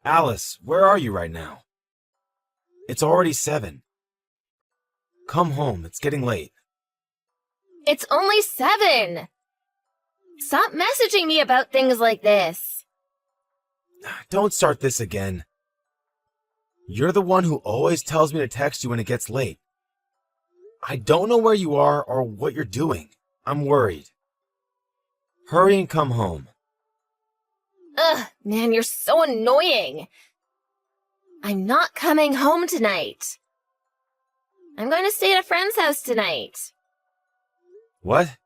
Alice, where are you right now? It's already 7. Come home, it's getting late. It's only 7! Stop messaging me about things like this. Don't start this again. You're the one who always tells me to text you when it gets late. I don't know where you are or what you're doing. I'm worried. Hurry and come home. Ugh, man, you're so annoying. I'm not coming home tonight. I'm going to stay at a friend's house tonight. What?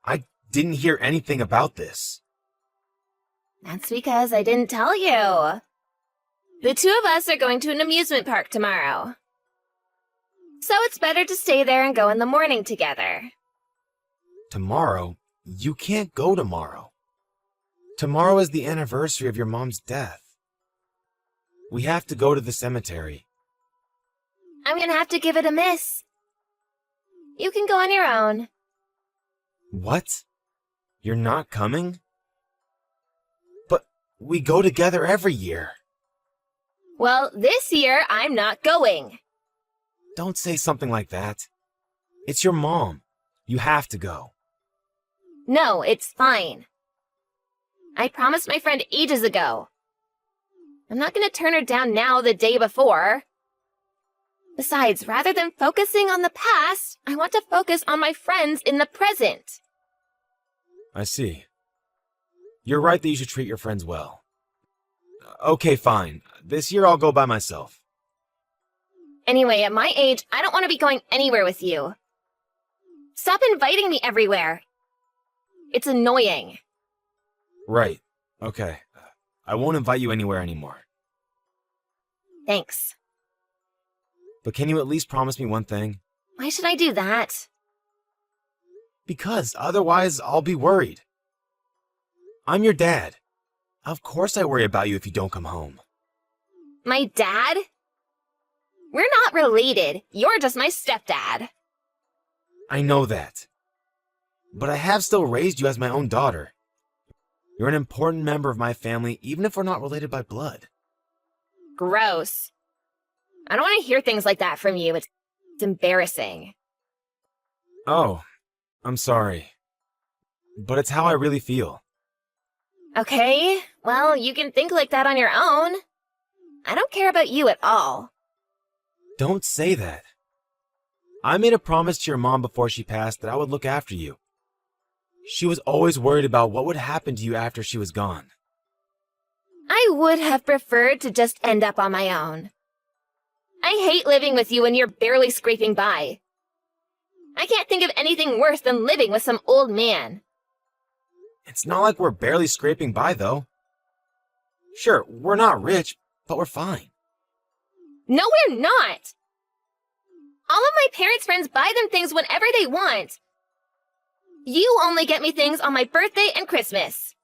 I didn't hear anything about this. That's because I didn't tell you. The two of us are going to an amusement park tomorrow. So it's better to stay there and go in the morning together. Tomorrow? You can't go tomorrow. Tomorrow is the anniversary of your mom's death. We have to go to the cemetery. I'm gonna have to give it a miss. You can go on your own. What? You're not coming? But we go together every year. Well, this year I'm not going. Don't say something like that. It's your mom. You have to go. No, it's fine. I promised my friend ages ago. I'm not gonna turn her down now the day before. Besides, rather than focusing on the past, I want to focus on my friends in the present. I see. You're right that you should treat your friends well. Okay, fine. This year I'll go by myself. Anyway, at my age, I don't want to be going anywhere with you. Stop inviting me everywhere. It's annoying. Right. Okay. I won't invite you anywhere anymore. Thanks. But can you at least promise me one thing? Why should I do that? Because otherwise I'll be worried. I'm your dad. Of course I worry about you if you don't come home. My dad? We're not related. You're just my stepdad. I know that. But I have still raised you as my own daughter. You're an important member of my family, even if we're not related by blood. Gross. I don't want to hear things like that from you. It's embarrassing. Oh, I'm sorry. But it's how I really feel. Okay, well, you can think like that on your own. I don't care about you at all. Don't say that. I made a promise to your mom before she passed that I would look after you. She was always worried about what would happen to you after she was gone. I would have preferred to just end up on my own. I hate living with you when you're barely scraping by. I can't think of anything worse than living with some old man. It's not like we're barely scraping by, though. Sure, we're not rich, but we're fine. No, we're not! All of my parents' friends buy them things whenever they want. You only get me things on my birthday and Christmas.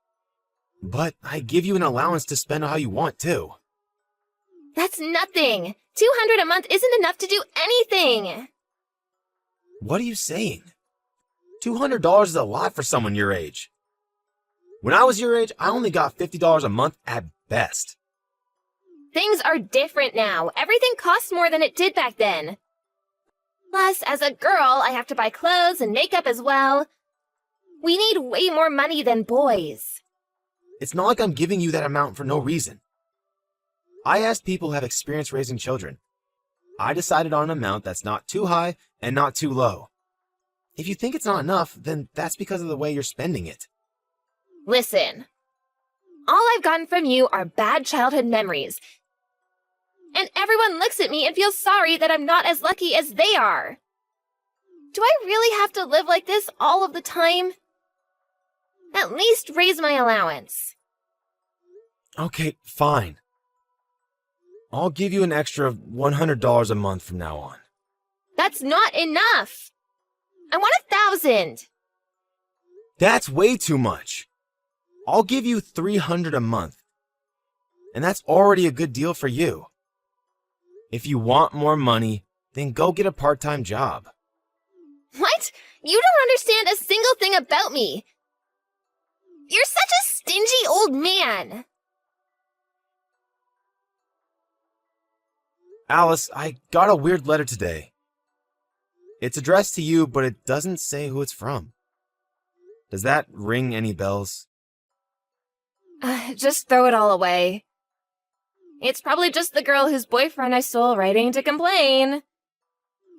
But I give you an allowance to spend how you want, too. That's nothing. $200 a month isn't enough to do anything. What are you saying? $200 is a lot for someone your age. When I was your age, I only got $50 a month at best. Things are different now. Everything costs more than it did back then. Plus, as a girl, I have to buy clothes and makeup as well. We need way more money than boys. It's not like I'm giving you that amount for no reason. I asked people who have experience raising children. I decided on an amount that's not too high and not too low. If you think it's not enough, then that's because of the way you're spending it. Listen, all I've gotten from you are bad childhood memories. And everyone looks at me and feels sorry that I'm not as lucky as they are. Do I really have to live like this all of the time? At least raise my allowance. Okay, fine. I'll give you an extra $100 a month from now on. That's not enough. I want 1,000. That's way too much. I'll give you $300 a month. And that's already a good deal for you. If you want more money, then go get a part-time job. What? You don't understand a single thing about me. You're such a stingy old man. Alice, I got a weird letter today. It's addressed to you, but it doesn't say who it's from. Does that ring any bells? Just throw it all away. It's probably just the girl whose boyfriend I stole writing to complain.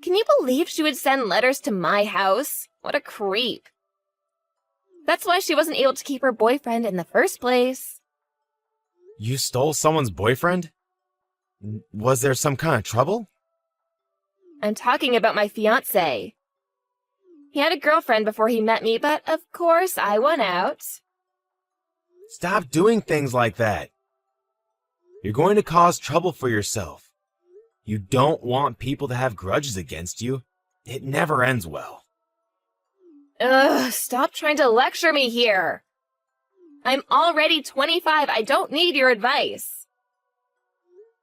Can you believe she would send letters to my house? What a creep. That's why she wasn't able to keep her boyfriend in the first place. You stole someone's boyfriend? Was there some kind of trouble? I'm talking about my fiancé. He had a girlfriend before he met me, but of course I won out. Stop doing things like that. You're going to cause trouble for yourself. You don't want people to have grudges against you. It never ends well. Ugh, stop trying to lecture me here. I'm already 25. I don't need your advice.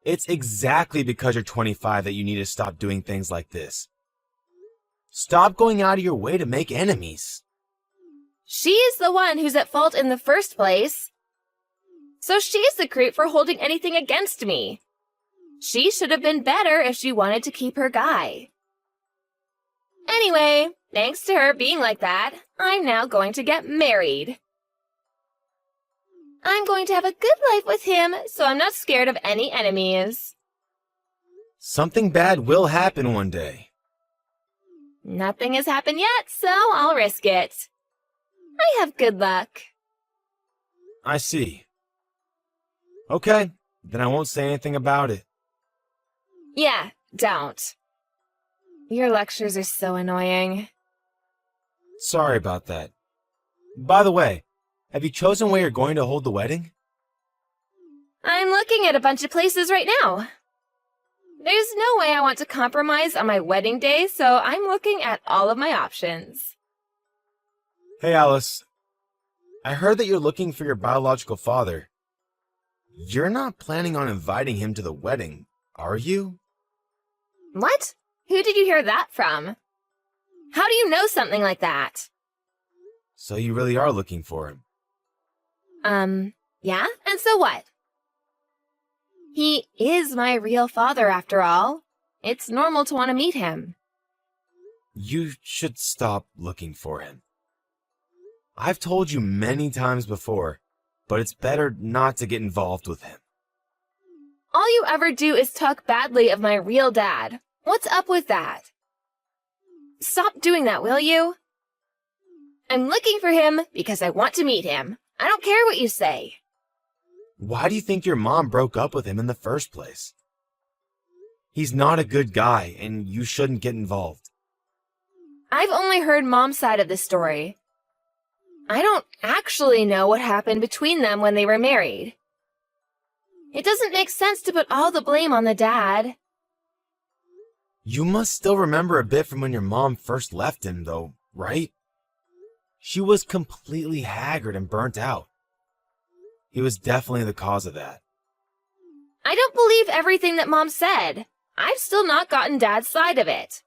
It's exactly because you're 25 that you need to stop doing things like this. Stop going out of your way to make enemies. She's the one who's at fault in the first place. So she's the creep for holding anything against me. She should have been better if she wanted to keep her guy. Anyway, thanks to her being like that, I'm now going to get married. I'm going to have a good life with him, so I'm not scared of any enemies. Something bad will happen one day. Nothing has happened yet, so I'll risk it. I have good luck. I see. Okay, then I won't say anything about it. Yeah, don't. Your lectures are so annoying. Sorry about that. By the way, have you chosen where you're going to hold the wedding? I'm looking at a bunch of places right now. There's no way I want to compromise on my wedding day, so I'm looking at all of my options. Hey Alice, I heard that you're looking for your biological father. You're not planning on inviting him to the wedding, are you? What? Who did you hear that from? How do you know something like that? So you really are looking for him. Yeah? And so what? He is my real father, after all. It's normal to want to meet him. You should stop looking for him. I've told you many times before, but it's better not to get involved with him. All you ever do is talk badly of my real dad. What's up with that? Stop doing that, will you? I'm looking for him because I want to meet him. I don't care what you say. Why do you think your mom broke up with him in the first place? He's not a good guy, and you shouldn't get involved. I've only heard Mom's side of the story. I don't actually know what happened between them when they were married. It doesn't make sense to put all the blame on the dad. You must still remember a bit from when your mom first left him, though, right? She was completely haggard and burnt out. He was definitely the cause of that. I don't believe everything that Mom said. I've still not gotten Dad's side of it.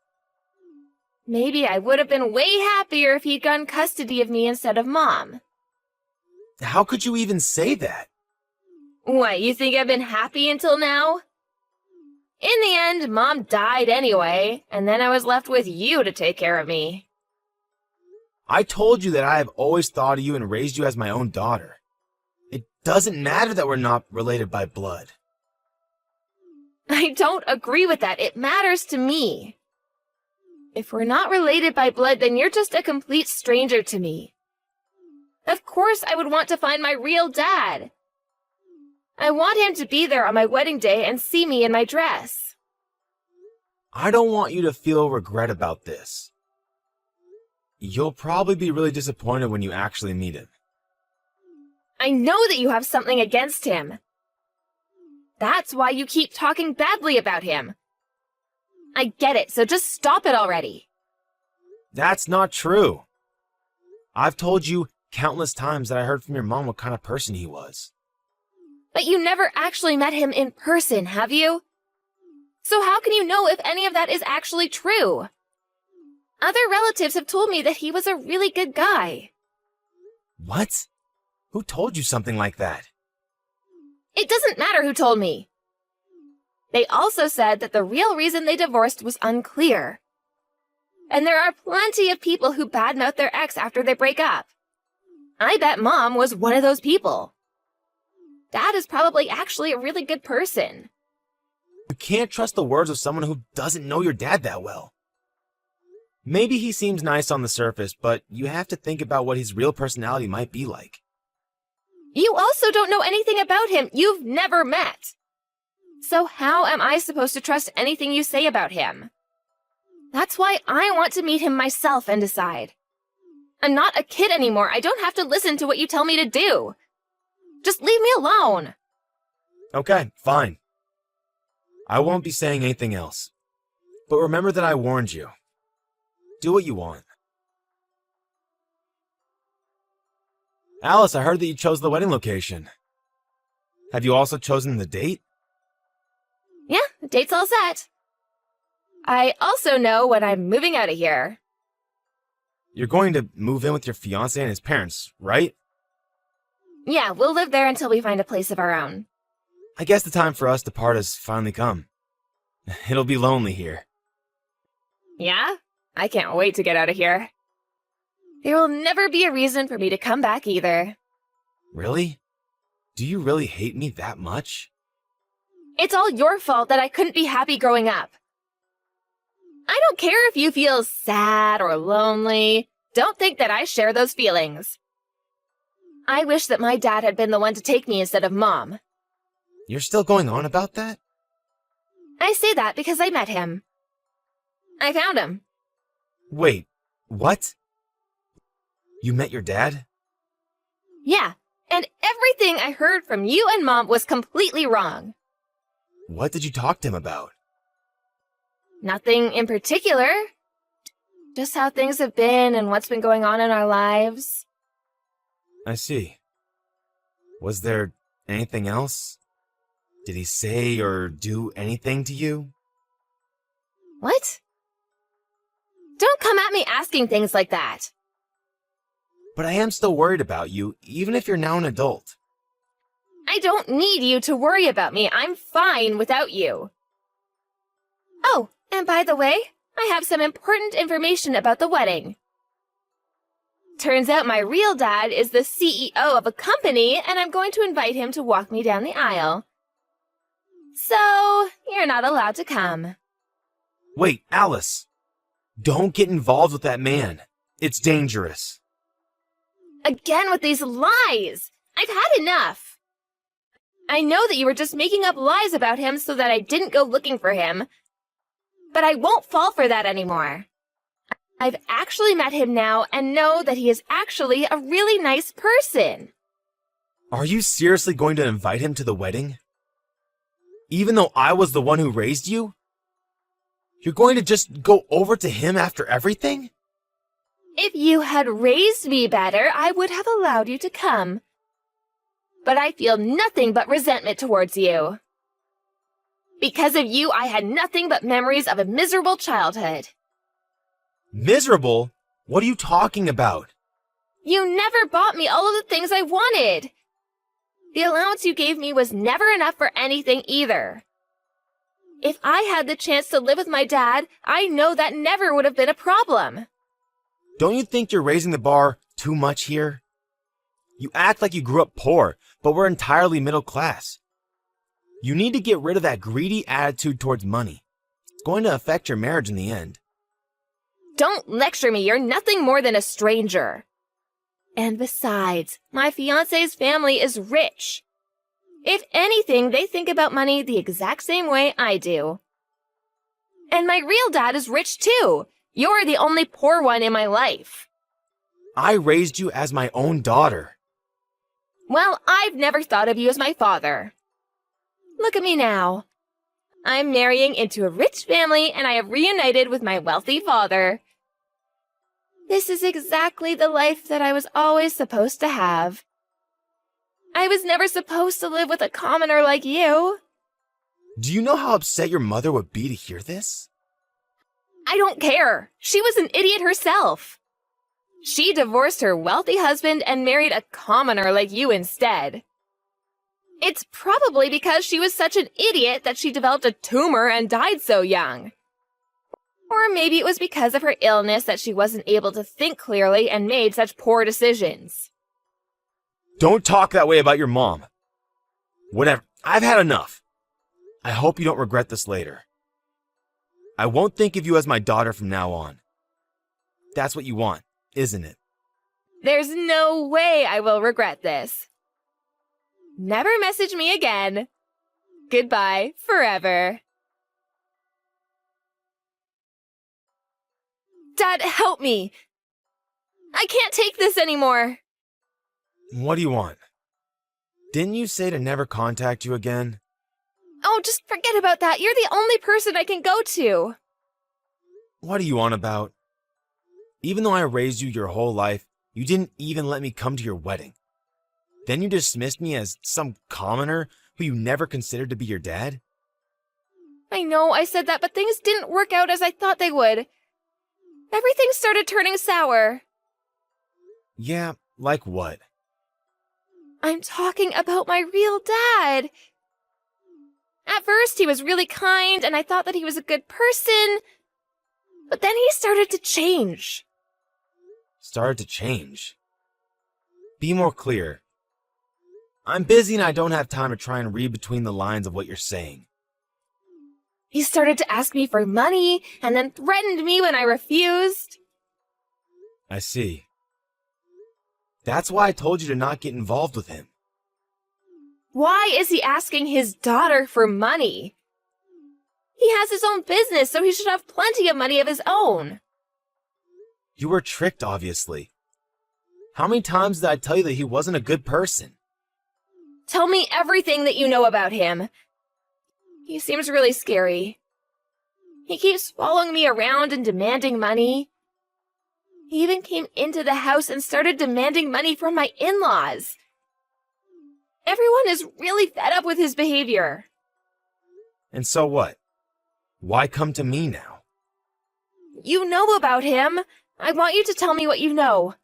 Maybe I would have been way happier if he'd gotten custody of me instead of Mom. How could you even say that? What, you think I've been happy until now? In the end, Mom died anyway, and then I was left with you to take care of me. I told you that I have always thought of you and raised you as my own daughter. It doesn't matter that we're not related by blood. I don't agree with that. It matters to me. If we're not related by blood, then you're just a complete stranger to me. Of course I would want to find my real dad. I want him to be there on my wedding day and see me in my dress. I don't want you to feel regret about this. You'll probably be really disappointed when you actually meet him. I know that you have something against him. That's why you keep talking badly about him. I get it, so just stop it already. That's not true. I've told you countless times that I heard from your mom what kind of person he was. But you never actually met him in person, have you? So how can you know if any of that is actually true? Other relatives have told me that he was a really good guy. What? Who told you something like that? It doesn't matter who told me. They also said that the real reason they divorced was unclear. And there are plenty of people who badmouth their ex after they break up. I bet Mom was one of those people. Dad is probably actually a really good person. You can't trust the words of someone who doesn't know your dad that well. Maybe he seems nice on the surface, but you have to think about what his real personality might be like. You also don't know anything about him. You've never met. So how am I supposed to trust anything you say about him? That's why I want to meet him myself and decide. I'm not a kid anymore. I don't have to listen to what you tell me to do. Just leave me alone. Okay, fine. I won't be saying anything else. But remember that I warned you. Do what you want. Alice, I heard that you chose the wedding location. Have you also chosen the date? Yeah, the date's all set. I also know when I'm moving out of here. You're going to move in with your fiancé and his parents, right? Yeah, we'll live there until we find a place of our own. I guess the time for us to part has finally come. It'll be lonely here. Yeah? I can't wait to get out of here. There will never be a reason for me to come back either. Really? Do you really hate me that much? It's all your fault that I couldn't be happy growing up. I don't care if you feel sad or lonely. Don't think that I share those feelings. I wish that my dad had been the one to take me instead of Mom. You're still going on about that? I say that because I met him. I found him. Wait, what? You met your dad? Yeah, and everything I heard from you and Mom was completely wrong. What did you talk to him about? Nothing in particular. Just how things have been and what's been going on in our lives. I see. Was there anything else? Did he say or do anything to you? What? Don't come at me asking things like that. But I am still worried about you, even if you're now an adult. I don't need you to worry about me. I'm fine without you. Oh, and by the way, I have some important information about the wedding. Turns out my real dad is the CEO of a company, and I'm going to invite him to walk me down the aisle. So, you're not allowed to come. Wait, Alice! Don't get involved with that man. It's dangerous. Again with these lies! I've had enough! I know that you were just making up lies about him so that I didn't go looking for him, but I won't fall for that anymore. I've actually met him now and know that he is actually a really nice person. Are you seriously going to invite him to the wedding? Even though I was the one who raised you? You're going to just go over to him after everything? If you had raised me better, I would have allowed you to come. But I feel nothing but resentment towards you. Because of you, I had nothing but memories of a miserable childhood. Miserable? What are you talking about? You never bought me all of the things I wanted. The allowance you gave me was never enough for anything either. If I had the chance to live with my dad, I know that never would have been a problem. Don't you think you're raising the bar too much here? You act like you grew up poor, but we're entirely middle class. You need to get rid of that greedy attitude towards money. It's going to affect your marriage in the end. Don't lecture me, you're nothing more than a stranger. And besides, my fiancé's family is rich. If anything, they think about money the exact same way I do. And my real dad is rich too. You're the only poor one in my life. I raised you as my own daughter. Well, I've never thought of you as my father. Look at me now. I'm marrying into a rich family and I have reunited with my wealthy father. This is exactly the life that I was always supposed to have. I was never supposed to live with a commoner like you. Do you know how upset your mother would be to hear this? I don't care. She was an idiot herself. She divorced her wealthy husband and married a commoner like you instead. It's probably because she was such an idiot that she developed a tumor and died so young. Or maybe it was because of her illness that she wasn't able to think clearly and made such poor decisions. Don't talk that way about your mom. Whatever. I've had enough. I hope you don't regret this later. I won't think of you as my daughter from now on. That's what you want, isn't it? There's no way I will regret this. Never message me again. Goodbye forever. Dad, help me. I can't take this anymore. What do you want? Didn't you say to never contact you again? Oh, just forget about that. You're the only person I can go to. What are you on about? Even though I raised you your whole life, you didn't even let me come to your wedding. Then you dismissed me as some commoner who you never considered to be your dad? I know I said that, but things didn't work out as I thought they would. Everything started turning sour. Yeah, like what? I'm talking about my real dad. At first, he was really kind, and I thought that he was a good person. But then he started to change. Started to change? Be more clear. I'm busy and I don't have time to try and read between the lines of what you're saying. He started to ask me for money, and then threatened me when I refused. I see. That's why I told you to not get involved with him. Why is he asking his daughter for money? He has his own business, so he should have plenty of money of his own. You were tricked, obviously. How many times did I tell you that he wasn't a good person? Tell me everything that you know about him. He seems really scary. He keeps following me around and demanding money. He even came into the house and started demanding money from my in-laws. Everyone is really fed up with his behavior. And so what? Why come to me now? You know about him. I want you to tell me what you know.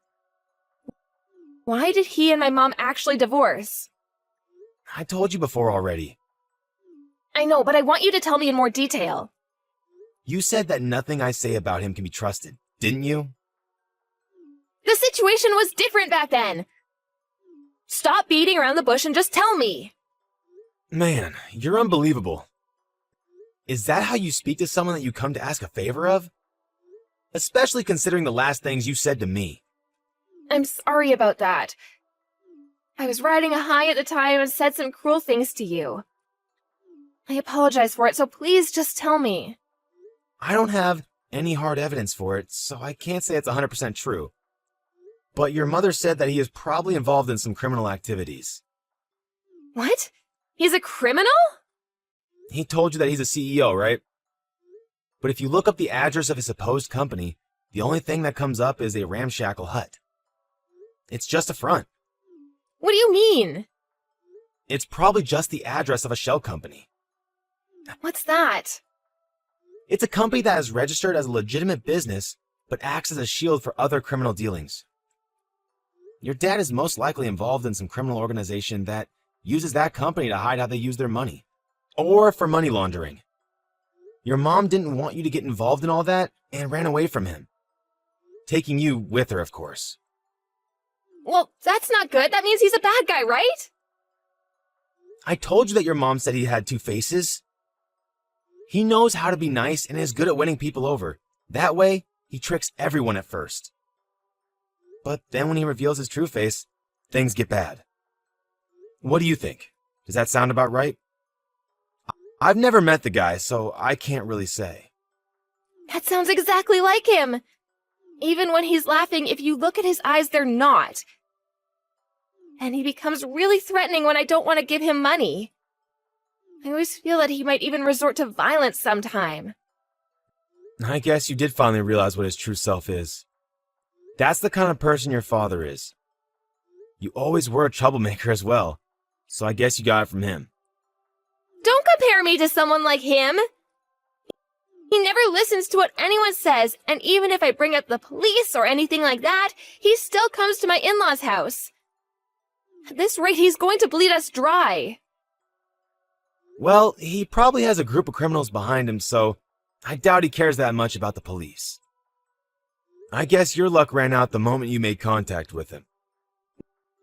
Why did he and my mom actually divorce? I told you before already. I know, but I want you to tell me in more detail. You said that nothing I say about him can be trusted, didn't you? The situation was different back then. Stop beating around the bush and just tell me. Man, you're unbelievable. Is that how you speak to someone that you come to ask a favor of? Especially considering the last things you said to me. I'm sorry about that. I was riding a high at the time and said some cruel things to you. I apologize for it, so please just tell me. I don't have any hard evidence for it, so I can't say it's 100% true. But your mother said that he is probably involved in some criminal activities. What? He's a criminal? He told you that he's a CEO, right? But if you look up the address of his supposed company, the only thing that comes up is a ramshackle hut. It's just a front. What do you mean? It's probably just the address of a shell company. What's that? It's a company that is registered as a legitimate business, but acts as a shield for other criminal dealings. Your dad is most likely involved in some criminal organization that uses that company to hide how they use their money. Or for money laundering. Your mom didn't want you to get involved in all that and ran away from him. Taking you with her, of course. Well, that's not good. That means he's a bad guy, right? I told you that your mom said he had two faces. He knows how to be nice and is good at winning people over. That way, he tricks everyone at first. But then when he reveals his true face, things get bad. What do you think? Does that sound about right? I've never met the guy, so I can't really say. That sounds exactly like him. Even when he's laughing, if you look at his eyes, they're not. And he becomes really threatening when I don't want to give him money. I always feel that he might even resort to violence sometime. I guess you did finally realize what his true self is. That's the kind of person your father is. You always were a troublemaker as well, so I guess you got it from him. Don't compare me to someone like him. He never listens to what anyone says, and even if I bring up the police or anything like that, he still comes to my in-laws' house. At this rate, he's going to bleed us dry. Well, he probably has a group of criminals behind him, so I doubt he cares that much about the police. I guess your luck ran out the moment you made contact with him.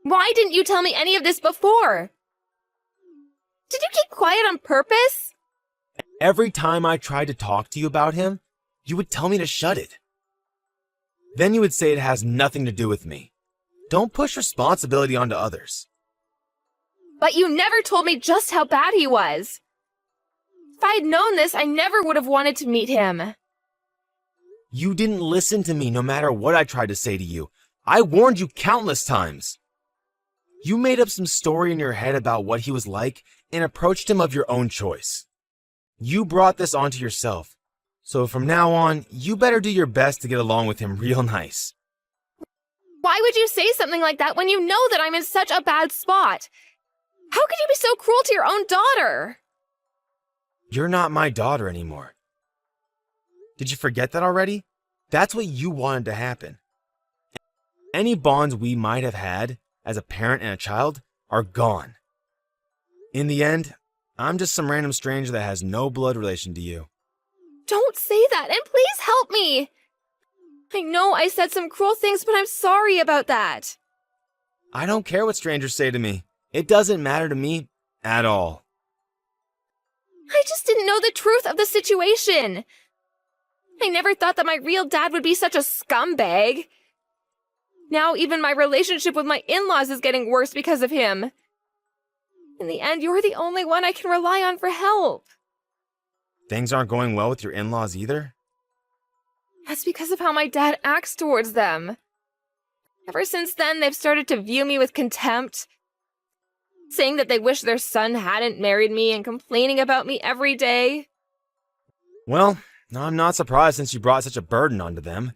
Why didn't you tell me any of this before? Did you keep quiet on purpose? Every time I tried to talk to you about him, you would tell me to shut it. Then you would say it has nothing to do with me. Don't push responsibility onto others. But you never told me just how bad he was. If I had known this, I never would have wanted to meet him. You didn't listen to me no matter what I tried to say to you. I warned you countless times. You made up some story in your head about what he was like and approached him of your own choice. You brought this onto yourself. So from now on, you better do your best to get along with him real nice. Why would you say something like that when you know that I'm in such a bad spot? How could you be so cruel to your own daughter? You're not my daughter anymore. Did you forget that already? That's what you wanted to happen. Any bonds we might have had as a parent and a child are gone. In the end, I'm just some random stranger that has no blood relation to you. Don't say that, and please help me. I know I said some cruel things, but I'm sorry about that. I don't care what strangers say to me. It doesn't matter to me at all. I just didn't know the truth of the situation. I never thought that my real dad would be such a scumbag. Now even my relationship with my in-laws is getting worse because of him. In the end, you're the only one I can rely on for help. Things aren't going well with your in-laws either? That's because of how my dad acts towards them. Ever since then, they've started to view me with contempt, saying that they wish their son hadn't married me and complaining about me every day. Well, I'm not surprised since you brought such a burden onto them.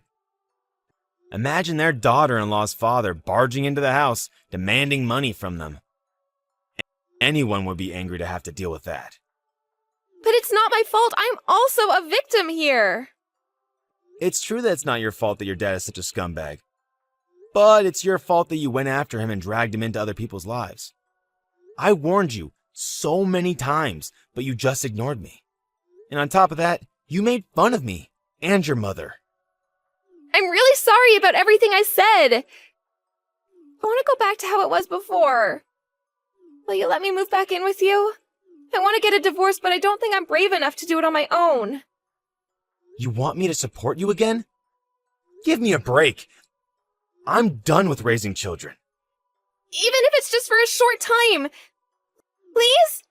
Imagine their daughter-in-law's father barging into the house, demanding money from them. Anyone would be angry to have to deal with that. But it's not my fault. I'm also a victim here. It's true that it's not your fault that your dad is such a scumbag. But it's your fault that you went after him and dragged him into other people's lives. I warned you so many times, but you just ignored me. And on top of that, you made fun of me and your mother. I'm really sorry about everything I said. I want to go back to how it was before. Will you let me move back in with you? I want to get a divorce, but I don't think I'm brave enough to do it on my own. You want me to support you again? Give me a break. I'm done with raising children. Even if it's just for a short time. Please?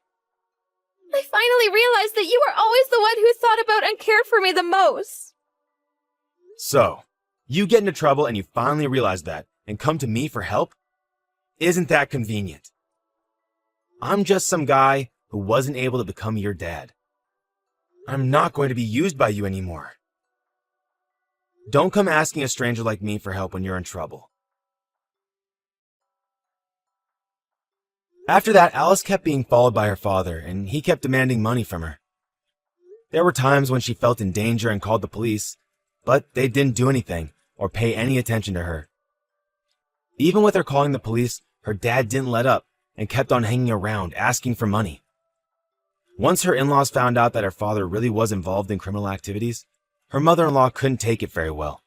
I finally realized that you were always the one who thought about and cared for me the most. So, you get into trouble and you finally realize that and come to me for help? Isn't that convenient? I'm just some guy who wasn't able to become your dad. I'm not going to be used by you anymore. Don't come asking a stranger like me for help when you're in trouble. After that, Alice kept being followed by her father, and he kept demanding money from her. There were times when she felt in danger and called the police, but they didn't do anything or pay any attention to her. Even with her calling the police, her dad didn't let up and kept on hanging around, asking for money. Once her in-laws found out that her father really was involved in criminal activities, her mother-in-law couldn't take it very well.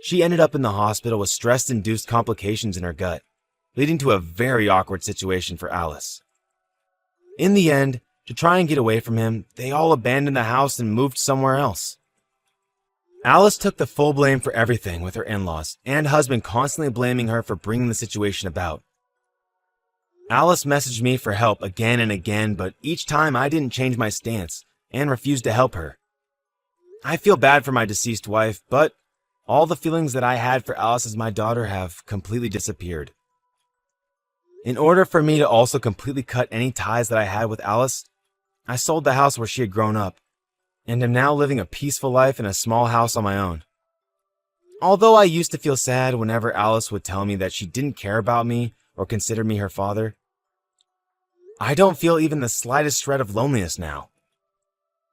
She ended up in the hospital with stress-induced complications in her gut, leading to a very awkward situation for Alice. In the end, to try and get away from him, they all abandoned the house and moved somewhere else. Alice took the full blame for everything, with her in-laws and husband constantly blaming her for bringing the situation about. Alice messaged me for help again and again, but each time I didn't change my stance and refused to help her. I feel bad for my deceased wife, but all the feelings that I had for Alice as my daughter have completely disappeared. In order for me to also completely cut any ties that I had with Alice, I sold the house where she had grown up, and am now living a peaceful life in a small house on my own. Although I used to feel sad whenever Alice would tell me that she didn't care about me or consider me her father, I don't feel even the slightest shred of loneliness now.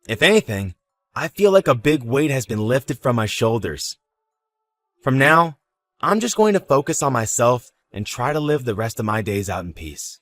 If anything, I feel like a big weight has been lifted from my shoulders. From now, I'm just going to focus on myself and try to live the rest of my days out in peace.